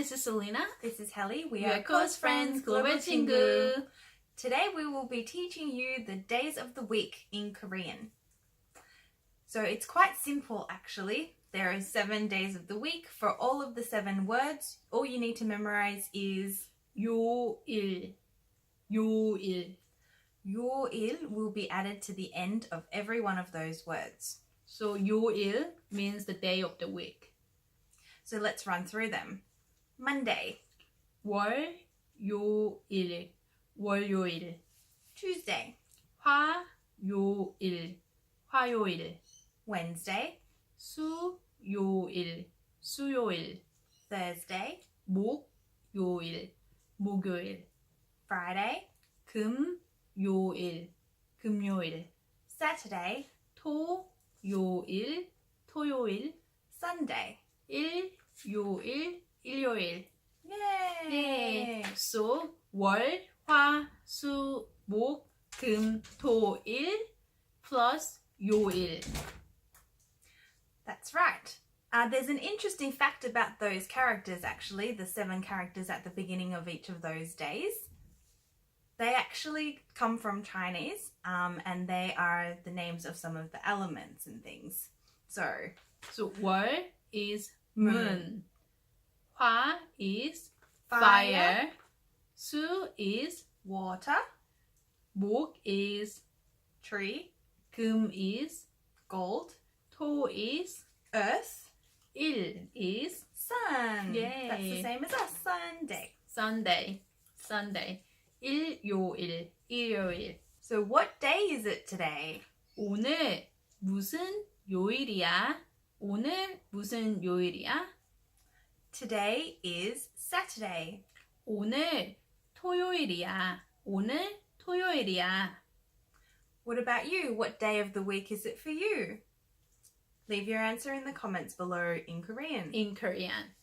this is Selena. This is Helly. We are are close friends, global 친구. 친구. Today we will be teaching you the days of the week in Korean. So it's quite simple actually. There are 7 days of the week. For all of the 7 words, all you need to memorize is 요일, 요일. 요일 will be added to the end of every one of those words. So 요일 means the day of the week. So let's run through them. Monday, 월요일, 월요일. Tuesday, 화요일, 화요일. Wednesday, 수요일, 수요일. Thursday, 목요일, 목요일. Friday, 금요일, 금요일. Saturday, 토요일, 토요일. Sunday. 일요일, 일요일. Yay! So 월, 화, 수, 목, 금, 토, 일 plus 요일. That's right. There's an interesting fact about those characters actually, the 7 characters at the beginning of each of those days. They actually come from Chinese and they are the names of some of the elements and things. So 월 is moon. 화 is Fire. fire. 수 is water, 목 is tree, 금 is gold, 토 is earth, 일 is sun. Yay. That's the same as us, Sunday. Sunday. Sunday. 일요일, 일요일. So what day is it today? 오늘 무슨 요일이야? 오늘 무슨 요일이야? Today is Saturday. 오늘 토요일이야. 오늘 토요일이야. What about you? What day of the week is it for you? Leave your answer in the comments below in Korean. In Korean.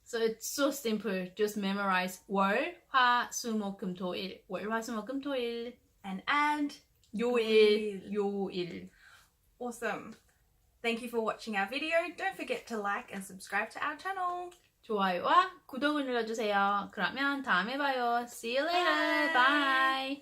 So it's so simple. Just memorize 월, 화, 수, 목, 금, 토, 일. 월, 화, 수, 목, 금, 토, 일. And add 요일, 요일. Awesome. Thank you for watching our video. Don't forget to like and subscribe to our channel. 좋아요와 구독을 눌러주세요. 그러면 다음에 봐요. See you later. Bye.